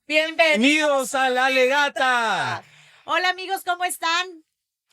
Bienvenidos a La Legata. Hola amigos, ¿cómo están?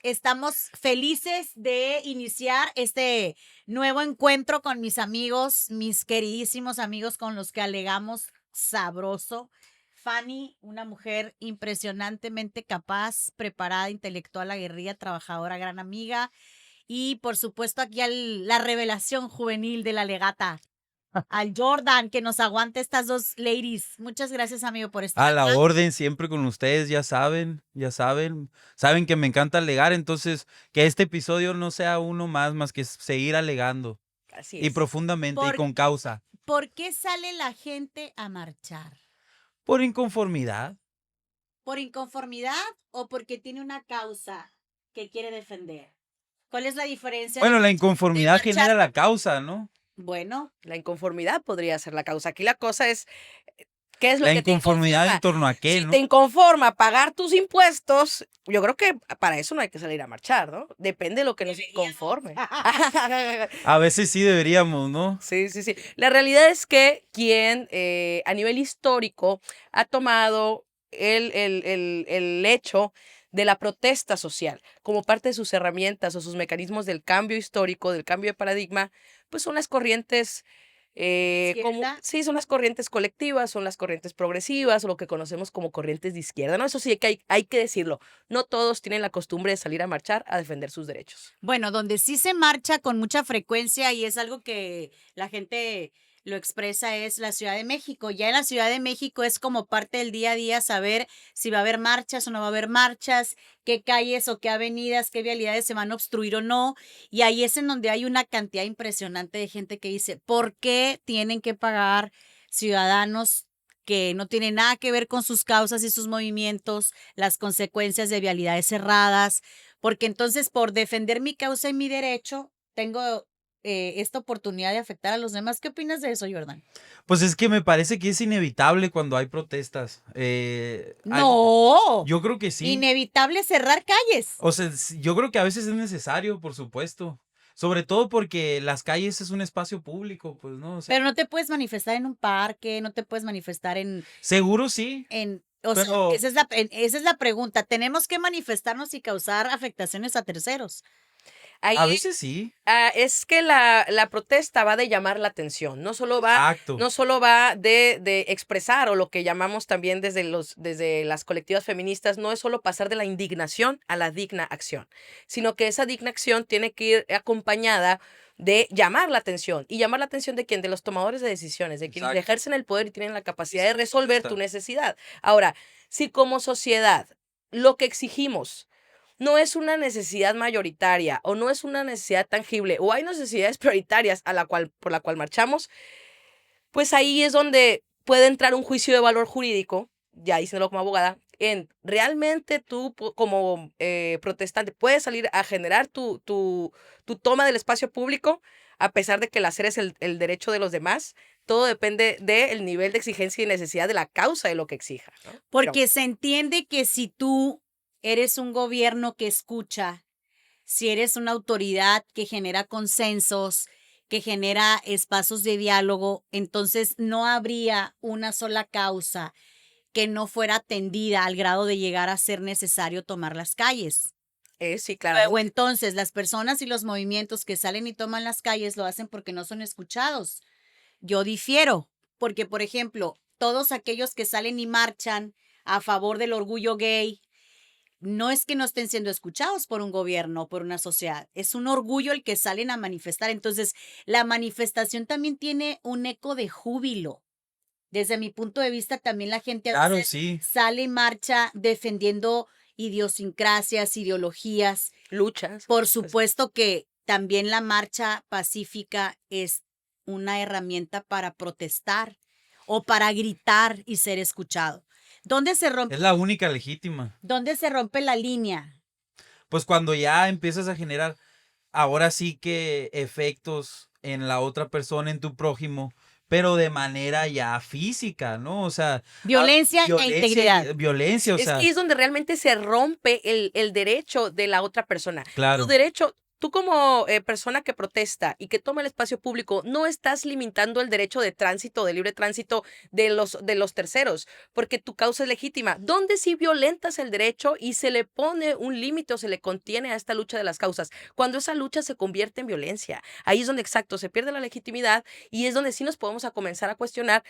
Estamos felices de iniciar este nuevo encuentro con mis amigos, mis queridísimos amigos con los que alegamos sabroso. Fanny, una mujer impresionantemente capaz, preparada, intelectual, aguerrida, trabajadora, gran amiga. Y por supuesto aquí la revelación juvenil de La Legata, al Jordan, que nos aguante estas dos ladies. Muchas gracias, amigo, por estar A la acá. orden, siempre con ustedes, ya saben. Saben que me encanta alegar, entonces que este episodio no sea uno más que seguir alegando. Así Y es. profundamente y con causa. ¿Por qué sale la gente a marchar? Por inconformidad. ¿Por inconformidad o porque tiene una causa que quiere defender? ¿Cuál es la diferencia? Bueno, la inconformidad marchar. genera la causa, ¿no? Bueno, La inconformidad podría ser la causa. Aquí la cosa es, ¿qué es lo La que te inconformidad inconforma? en torno a qué, Si ¿no? te inconforma pagar tus impuestos, yo creo que para eso no hay que salir a marchar, ¿no? Depende de lo que nos inconforme. A veces sí deberíamos, ¿no? Sí. La realidad es que quien a nivel histórico ha tomado el hecho de la protesta social como parte de sus herramientas o sus mecanismos del cambio histórico, del cambio de paradigma, pues son las corrientes, son las corrientes colectivas, son las corrientes progresivas o lo que conocemos como corrientes de izquierda, ¿no? Eso sí hay que decirlo. No todos tienen la costumbre de salir a marchar a defender sus derechos. bueno, donde sí se marcha con mucha frecuencia y es algo que la gente lo expresa es la Ciudad de México. Ya en la Ciudad de México es como parte del día a día saber si va a haber marchas o no va a haber marchas, qué calles o qué avenidas, qué vialidades se van a obstruir o no. Y ahí es en donde hay una cantidad impresionante de gente que dice, ¿por qué tienen que pagar ciudadanos que no tienen nada que ver con sus causas y sus movimientos, las consecuencias de vialidades cerradas? Porque entonces por defender mi causa y mi derecho, tengo esta oportunidad de afectar a los demás. ¿Qué opinas de eso, Jordan? Pues es que me parece que es inevitable cuando hay protestas. No, Yo creo que sí. inevitable cerrar calles. O sea, yo creo que a veces es necesario, por supuesto. Sobre todo porque las calles es un espacio público, pues, ¿no? O sea, Pero no te puedes manifestar en un parque, no te puedes manifestar seguro sí, o sea, pero esa es la pregunta. ¿Tenemos que manifestarnos y causar afectaciones a terceros? Ahí a veces sí. es que la protesta va de llamar la atención, no solo va, Exacto. no solo va de expresar, o lo que llamamos también desde las colectivas feministas, no es solo pasar de la indignación a la digna acción, sino que esa digna acción tiene que ir acompañada de llamar la atención. ¿Y llamar la atención de quién? De los tomadores de decisiones, de quienes Exacto. ejercen el poder y tienen la capacidad de resolver tu necesidad. Ahora, si como sociedad lo que exigimos no es una necesidad mayoritaria o no es una necesidad tangible o hay necesidades prioritarias por la cual marchamos, pues ahí es donde puede entrar un juicio de valor jurídico, ya diciéndolo como abogada, en realmente tú como protestante puedes salir a generar tu toma del espacio público a pesar de que el hacer es el derecho de los demás. Todo depende del nivel de exigencia y necesidad de la causa de lo que exija, ¿no? Porque se entiende que si tú eres un gobierno que escucha, si eres una autoridad que genera consensos, que genera espacios de diálogo, entonces no habría una sola causa que no fuera atendida al grado de llegar a ser necesario tomar las calles. Sí, claro. Luego entonces las personas y los movimientos que salen y toman las calles lo hacen porque no son escuchados. Yo difiero, porque por ejemplo, todos aquellos que salen y marchan a favor del orgullo gay, no es que no estén siendo escuchados por un gobierno o por una sociedad, es un orgullo el que salen a manifestar. Entonces, la manifestación también tiene un eco de júbilo. Desde mi punto de vista, también la gente a Claro, veces sí. sale y marcha defendiendo idiosincrasias, ideologías. Luchas. Por supuesto que también la marcha pacífica es una herramienta para protestar o para gritar y ser escuchado. ¿Dónde se rompe? Es la única legítima. ¿Dónde se rompe la línea? Pues cuando ya empiezas a generar, ahora sí que efectos en la otra persona, en tu prójimo, pero de manera ya física, ¿no? O sea, Violencia e integridad. Violencia, o Es sea, que es donde realmente se rompe el derecho de la otra persona. claro. Tu derecho, tú como persona que protesta y que toma el espacio público, no estás limitando el derecho de tránsito, de libre tránsito de los terceros, porque tu causa es legítima. ¿Dónde sí violentas el derecho y se le pone un límite o se le contiene a esta lucha de las causas? Cuando esa lucha se convierte en violencia. Ahí es donde, exacto, se pierde la legitimidad y es donde sí nos podemos a comenzar a cuestionar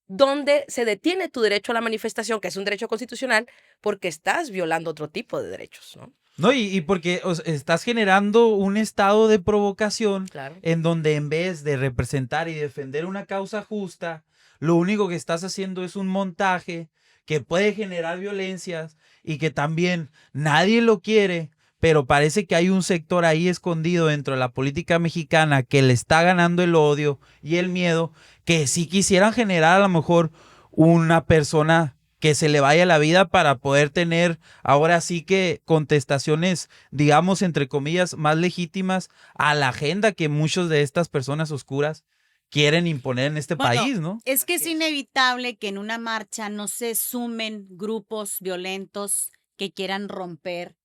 dónde se detiene tu derecho a la manifestación, que es un derecho constitucional, porque estás violando otro tipo de derechos, ¿no? No, y porque estás generando un estado de provocación Claro. en donde en vez de representar y defender una causa justa, lo único que estás haciendo es un montaje que puede generar violencias y que también nadie lo quiere, pero parece que hay un sector ahí escondido dentro de la política mexicana que le está ganando el odio y el miedo, que sí quisieran generar a lo mejor una persona que se le vaya la vida para poder tener ahora sí que contestaciones, digamos, entre comillas, más legítimas a la agenda que muchas de estas personas oscuras quieren imponer en este Bueno, país, ¿no? es que es Así es. inevitable que en una marcha no se sumen grupos violentos que quieran romper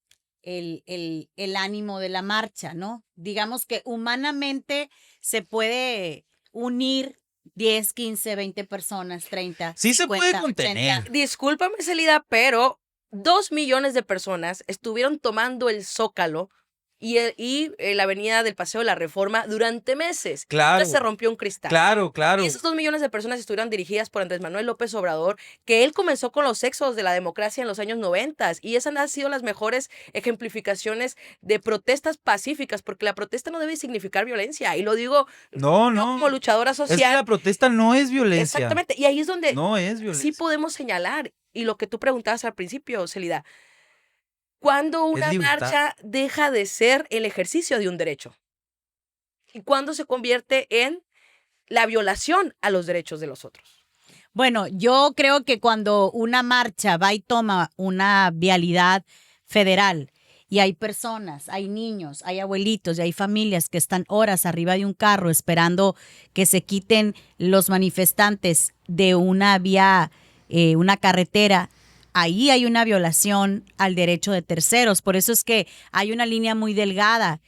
el ánimo de la marcha, ¿no? Digamos que humanamente se puede unir 10, 15, 20 personas, 30, Sí se puede 50, 80. contener. Discúlpame, Celida, pero 2 millones de personas estuvieron tomando el Zócalo y la avenida del Paseo de la Reforma durante meses. Claro, Entonces se rompió un cristal. claro, claro. Y esas 2 millones de personas estuvieron dirigidas por Andrés Manuel López Obrador, que él comenzó con los éxodos de la democracia en los años 90 y esas han sido las mejores ejemplificaciones de protestas pacíficas, porque la protesta no debe significar violencia. Y lo digo No, yo no. como luchadora Es que social. la protesta no es violencia. Exactamente. Y ahí es donde No es sí violencia. podemos señalar, y lo que tú preguntabas al principio, Celida, ¿cuándo Es una libertad. marcha deja de ser el ejercicio de un derecho? ¿Y cuándo se convierte en la violación a los derechos de los otros? Bueno, yo creo que cuando una marcha va y toma una vialidad federal y hay personas, hay niños, hay abuelitos y hay familias que están horas arriba de un carro esperando que se quiten los manifestantes de una vía, una carretera, ahí hay una violación al derecho de terceros. Por eso es que hay una línea muy delgada.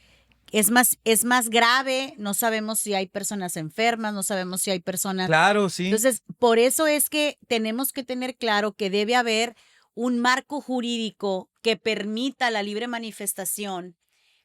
Es más grave, no sabemos si hay personas enfermas, no sabemos si hay personas. Claro, sí. Entonces, por eso es que tenemos que tener claro que debe haber un marco jurídico que permita la libre manifestación,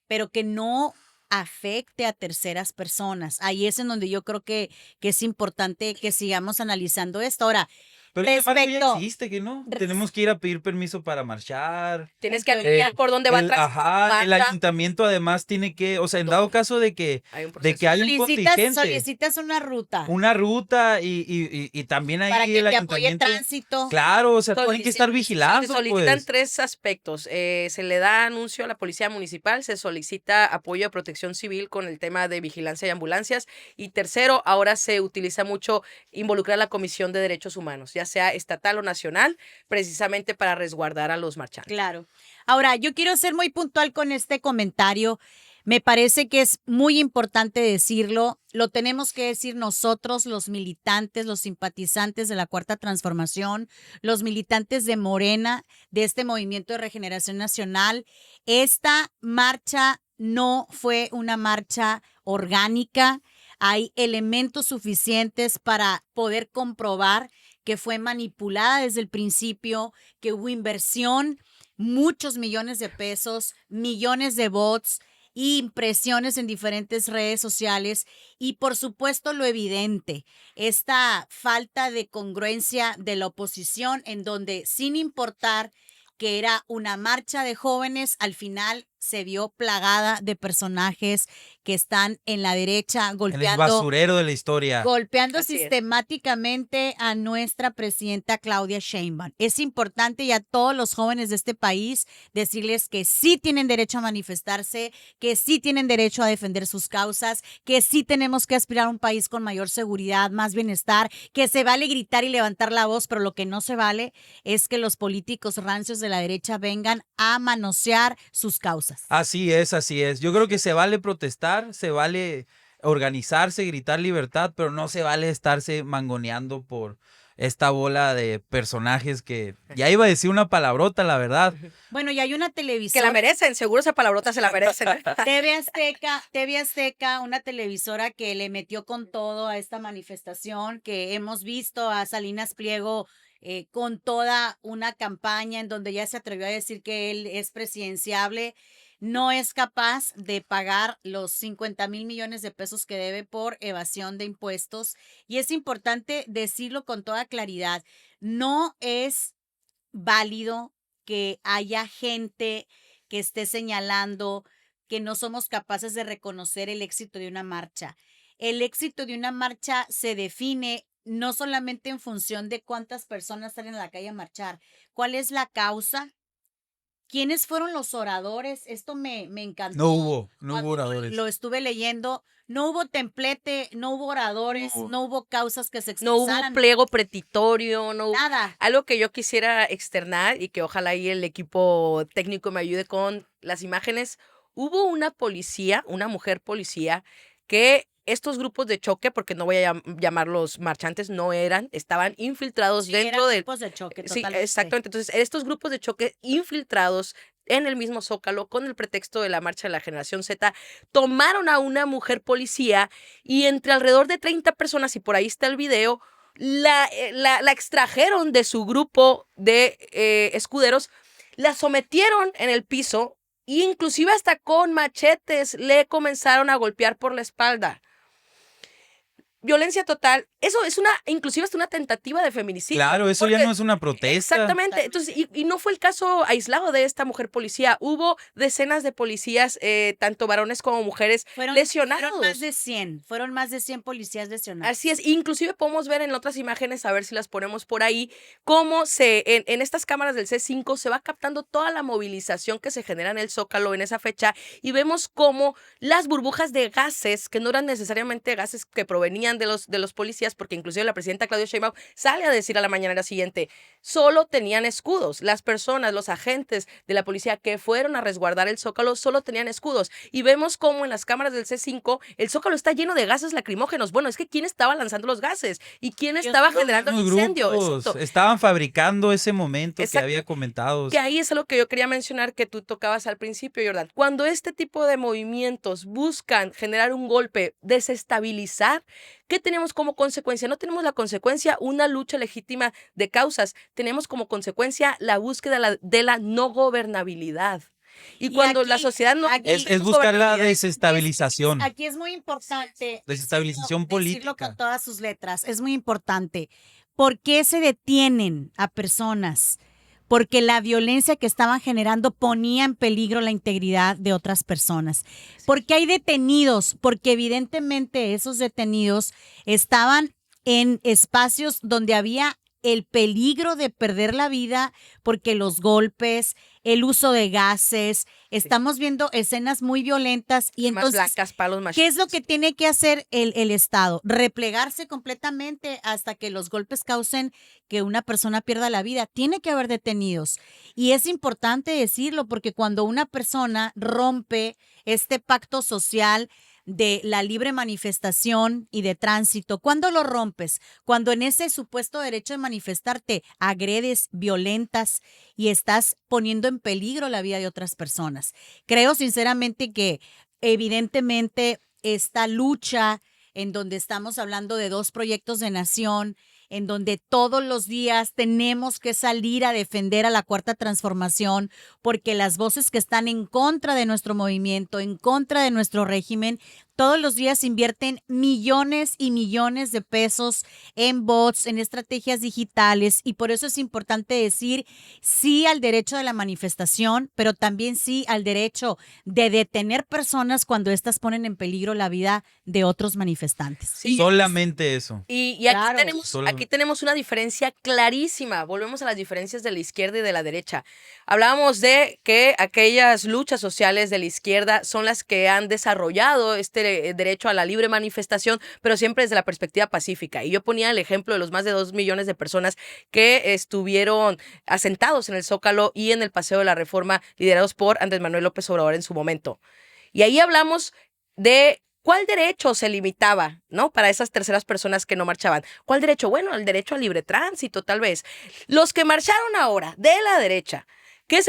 pero que no afecte a terceras personas. Ahí es en donde yo creo que es importante que sigamos analizando esto. Ahora, Pero ese marco ya respecto- existe, ¿que no? res- Tenemos que ir a pedir permiso para marchar. Tienes En que teoría. alinear por dónde va a Ajá, el marcha. ayuntamiento además tiene que, o sea, en Todo. dado caso de que Hay un de que proceso. haya un contingente, solicitas una ruta una ruta y también ahí para que el te apoye ayuntamiento. tránsito. Claro, o sea, Sol- tienen que estar Se vigilando, solicitan pues. 3 aspectos. Se le da anuncio a la policía municipal, se solicita apoyo a protección civil con el tema de vigilancia y ambulancias. Y tercero, ahora se utiliza mucho involucrar a la Comisión de Derechos Humanos, ya sea estatal o nacional, precisamente para resguardar a los marchantes. Claro. Ahora, yo quiero ser muy puntual con este comentario. Me parece que es muy importante decirlo. Lo tenemos que decir nosotros, los militantes, los simpatizantes de la Cuarta Transformación, los militantes de Morena, de este Movimiento de Regeneración Nacional. Esta marcha no fue una marcha orgánica. Hay elementos suficientes para poder comprobar que fue manipulada desde el principio, que hubo inversión, muchos millones de pesos, millones de bots, impresiones en diferentes redes sociales y por supuesto lo evidente, esta falta de congruencia de la oposición en donde sin importar que era una marcha de jóvenes, al final se vio plagada de personajes que están en la derecha En el golpeando basurero de la historia. Así es. sistemáticamente a nuestra presidenta Claudia Sheinbaum. Es importante y a todos los jóvenes de este país decirles que sí tienen derecho a manifestarse, que sí tienen derecho a defender sus causas, que sí tenemos que aspirar a un país con mayor seguridad, más bienestar, que se vale gritar y levantar la voz, pero lo que no se vale es que los políticos rancios de la derecha vengan a manosear sus causas. Así es, así es. Yo creo que se vale protestar, se vale organizarse, gritar libertad, pero no se vale estarse mangoneando por esta bola de personajes que ya iba a decir una palabrota, la verdad. Bueno, y hay una Que televisora. la merecen, seguro esa palabrota se la merecen. TV Azteca, una televisora que le metió con todo a esta manifestación, que hemos visto a Salinas Pliego con toda una campaña en donde ya se atrevió a decir que él es presidenciable, no es capaz de pagar los 50,000 millones de pesos que debe por evasión de impuestos. Y es importante decirlo con toda claridad, no es válido que haya gente que esté señalando que no somos capaces de reconocer el éxito de una marcha. El éxito de una marcha se define no solamente en función de cuántas personas salen a la calle a marchar, cuál es la causa, quiénes fueron los oradores. Esto me encantó. No hubo Cuando oradores. lo estuve leyendo, no hubo templete, no hubo oradores, no hubo causas que se No hubo expresaran. pliego petitorio, no hubo... Nada. Algo que yo quisiera externar y que ojalá ahí el equipo técnico me ayude con las imágenes. Hubo una policía, una mujer policía, que estos grupos de choque, porque no voy a llamarlos marchantes, no eran, estaban infiltrados Sí, dentro eran del... grupos de choque, Sí, totalmente. exactamente. Entonces, estos grupos de choque infiltrados en el mismo Zócalo, con el pretexto de la marcha de la Generación Z, tomaron a una mujer policía y entre alrededor de 30 personas, y por ahí está el video, la extrajeron de su grupo de escuderos, la sometieron en el piso e inclusive hasta con machetes le comenzaron a golpear por la espalda. Violencia total. Eso es inclusive hasta una tentativa de feminicidio. Claro, eso ya porque- no es una protesta. Exactamente. Entonces, y no fue el caso aislado de esta mujer policía. Hubo decenas de policías, tanto varones como mujeres, lesionados. Fueron más de 100 policías lesionados. Así es, inclusive podemos ver en otras imágenes, a ver si las ponemos por ahí, cómo en estas cámaras del C5 se va captando toda la movilización que se genera en el Zócalo en esa fecha y vemos cómo las burbujas de gases, que no eran necesariamente gases que provenían de los policías, porque inclusive la presidenta Claudia Sheinbaum sale a decir a la mañanera siguiente, solo tenían escudos, las personas, los agentes de la policía que fueron a resguardar el Zócalo solo tenían escudos y vemos cómo en las cámaras del C5 el Zócalo está lleno de gases lacrimógenos. Bueno, es que ¿quién estaba lanzando los gases? ¿Y quién estaba generando el Los incendio? grupos Exacto. estaban fabricando ese momento que Exacto. había comentado. Que ahí es algo que yo quería mencionar que tú tocabas al principio, Jordan. Cuando este tipo de movimientos buscan generar un golpe, desestabilizar, ¿qué tenemos como consecuencia? No tenemos la consecuencia una lucha legítima de causas, tenemos como consecuencia la búsqueda de la no gobernabilidad. Y cuando la sociedad no... Es buscar la desestabilización. Aquí es muy importante. Desestabilización decirlo política. con todas sus letras. Es muy importante. ¿Por qué se detienen a personas? Porque la violencia que estaban generando ponía en peligro la integridad de otras personas. ¿Por qué hay detenidos? Porque evidentemente esos detenidos estaban en espacios donde había el peligro de perder la vida porque los golpes, el uso de gases, estamos viendo escenas muy violentas y Más entonces, placas, palos, machetes. ¿qué es lo que tiene que hacer el Estado? Replegarse completamente hasta que los golpes causen que una persona pierda la vida. Tiene que haber detenidos. Y es importante decirlo porque cuando una persona rompe este pacto social de la libre manifestación y de tránsito, ¿cuándo lo rompes? Cuando en ese supuesto derecho de manifestarte agredes, violentas y estás poniendo en peligro la vida de otras personas. Creo sinceramente que evidentemente esta lucha en donde estamos hablando de dos proyectos de nación, en donde todos los días tenemos que salir a defender a la Cuarta Transformación, porque las voces que están en contra de nuestro movimiento, en contra de nuestro régimen, todos los días invierten millones y millones de pesos en bots, en estrategias digitales, y por eso es importante decir sí al derecho de la manifestación, pero también sí al derecho de detener personas cuando éstas ponen en peligro la vida de otros manifestantes. Sí. Solamente eso. Y aquí, Claro. aquí tenemos una diferencia clarísima. Volvemos a las diferencias de la izquierda y de la derecha. Hablábamos de que aquellas luchas sociales de la izquierda son las que han desarrollado este derecho a la libre manifestación, pero siempre desde la perspectiva pacífica. Y yo ponía el ejemplo de los más de 2 millones de personas que estuvieron asentados en el Zócalo y en el Paseo de la Reforma, liderados por Andrés Manuel López Obrador en su momento. Y ahí hablamos de ¿Cuál derecho se limitaba, ¿no? Para esas terceras personas que no marchaban. ¿Cuál derecho? Bueno, el derecho al libre tránsito, tal vez. Los que marcharon ahora de la derecha, que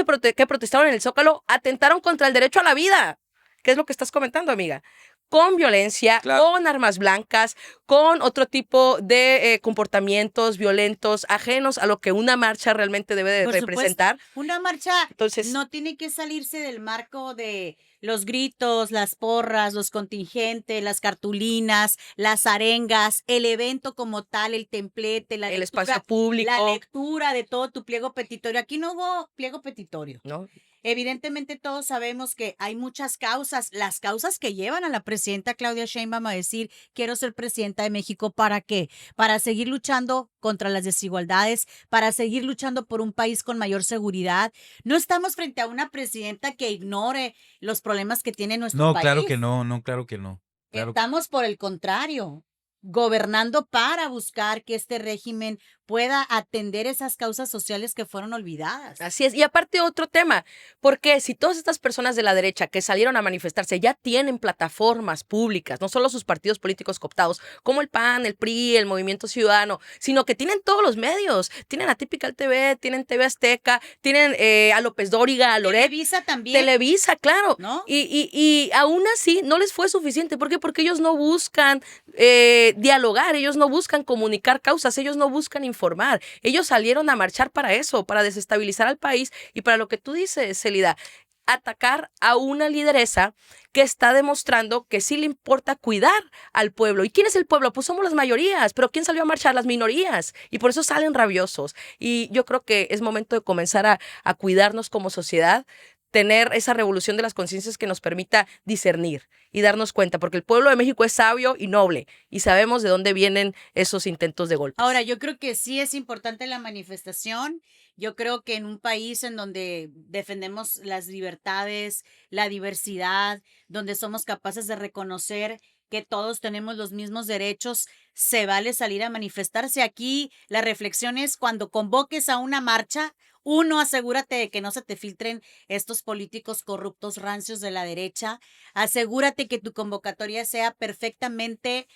protestaron en el Zócalo, atentaron contra el derecho a la vida. ¿Qué es lo que estás comentando, amiga? Con violencia, Claro. con armas blancas, con otro tipo de comportamientos violentos ajenos a lo que una marcha realmente debe de Por supuesto, representar. una marcha Entonces, no tiene que salirse del marco de los gritos, las porras, los contingentes, las cartulinas, las arengas, el evento como tal, el templete, el espacio público, la lectura de todo tu pliego petitorio. Aquí no hubo pliego petitorio. ¿no? Evidentemente todos sabemos que hay muchas causas, las causas que llevan a la presidenta Claudia Sheinbaum a decir, quiero ser presidenta de México, ¿para qué? Para seguir luchando contra las desigualdades, para seguir luchando por un país con mayor seguridad. No estamos frente a una presidenta que ignore los problemas que tiene nuestro No, país. claro que no, no, claro que no. Claro que- Estamos por el contrario, gobernando para buscar que este régimen pueda atender esas causas sociales que fueron olvidadas. Así es. Y aparte otro tema, porque si todas estas personas de la derecha que salieron a manifestarse ya tienen plataformas públicas, no solo sus partidos políticos cooptados, como el PAN, el PRI, el Movimiento Ciudadano, sino que tienen todos los medios, tienen a Typical TV, tienen TV Azteca, tienen a López Dóriga, a Loret, Televisa también, Televisa, claro. ¿no? Y aún así no les fue suficiente. ¿Por qué? Porque ellos no buscan dialogar, ellos no buscan comunicar causas, ellos no buscan informar. Ellos salieron a marchar para eso, para desestabilizar al país y para lo que tú dices, Celida, atacar a una lideresa que está demostrando que sí le importa cuidar al pueblo. ¿Y quién es el pueblo? Pues somos las mayorías, pero ¿quién salió a marchar? Las minorías. Y por eso salen rabiosos. Y yo creo que es momento de comenzar a cuidarnos como sociedad, tener esa revolución de las conciencias que nos permita discernir y darnos cuenta, porque el pueblo de México es sabio y noble y sabemos de dónde vienen esos intentos de golpe. Ahora, yo creo que sí es importante la manifestación. Yo creo que en un país en donde defendemos las libertades, la diversidad, donde somos capaces de reconocer que todos tenemos los mismos derechos, se vale salir a manifestarse. Aquí la reflexión es cuando convoques a una marcha, uno, asegúrate de que no se te filtren estos políticos corruptos rancios de la derecha. Asegúrate que tu convocatoria sea perfectamente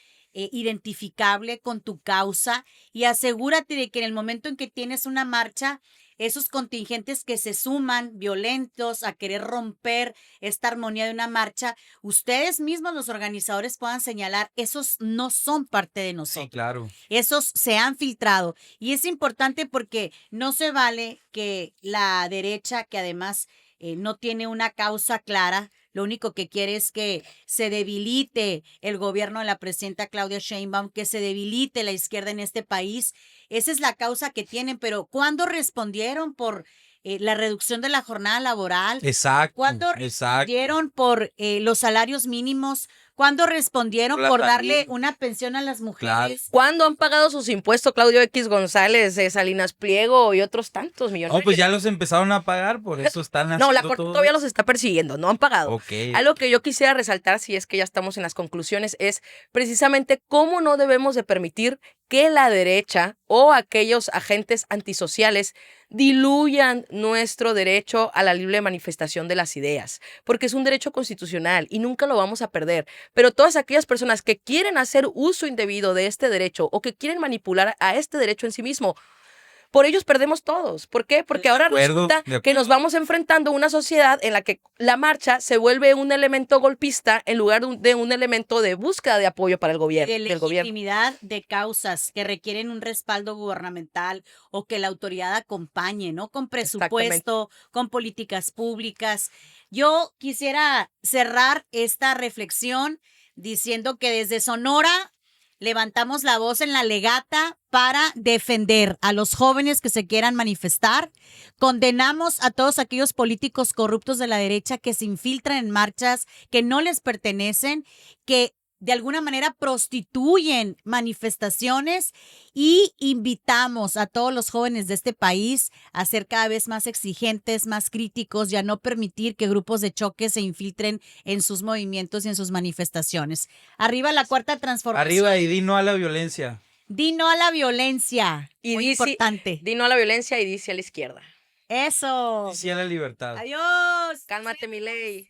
identificable con tu causa y asegúrate de que en el momento en que tienes una marcha, esos contingentes que se suman violentos a querer romper esta armonía de una marcha, ustedes mismos, los organizadores, puedan señalar, esos no son parte de nosotros. Sí, claro. Esos se han filtrado. Y es importante porque no se vale que la derecha, que además no tiene una causa clara, lo único que quiere es que se debilite el gobierno de la presidenta Claudia Sheinbaum, que se debilite la izquierda en este país. Esa es la causa que tienen, pero ¿cuándo respondieron por la reducción de la jornada laboral? Exacto. ¿Cuándo Exacto. respondieron por los salarios mínimos? ¿Cuándo respondieron Por la por darle salud. una pensión a las Claro. mujeres? ¿Cuándo han pagado sus impuestos Claudio X González, Salinas Pliego y otros tantos millones? No, pues ya los empezaron a pagar, por eso están haciendo No, la Corte todo todavía eso. los está persiguiendo, no han pagado. Ok. Algo que yo quisiera resaltar, si es que ya estamos en las conclusiones, es precisamente cómo no debemos de permitir que la derecha o aquellos agentes antisociales diluyan nuestro derecho a la libre manifestación de las ideas, porque es un derecho constitucional y nunca lo vamos a perder. Pero todas aquellas personas que quieren hacer uso indebido de este derecho o que quieren manipular a este derecho en sí mismo, por ellos perdemos todos. ¿Por qué? Porque ahora acuerdo, resulta de que nos acuerdo. vamos enfrentando a una sociedad en la que la marcha se vuelve un elemento golpista en lugar de un elemento de búsqueda de apoyo para el gobierno. De Del gobierno. legitimidad de causas que requieren un respaldo gubernamental o que la autoridad acompañe, ¿no? Con presupuesto, con políticas públicas. Yo quisiera cerrar esta reflexión diciendo que desde Sonora levantamos la voz en la legata para defender a los jóvenes que se quieran manifestar. Condenamos a todos aquellos políticos corruptos de la derecha que se infiltran en marchas que no les pertenecen, que de alguna manera prostituyen manifestaciones y invitamos a todos los jóvenes de este país a ser cada vez más exigentes, más críticos y a no permitir que grupos de choque se infiltren en sus movimientos y en sus manifestaciones. Arriba la cuarta transformación. Arriba y di no a la violencia. Di no a la violencia. Y Muy dice- importante. Di no a la violencia y dice a la izquierda. Eso. Y sí a la libertad. Adiós. Cálmate, mi ley.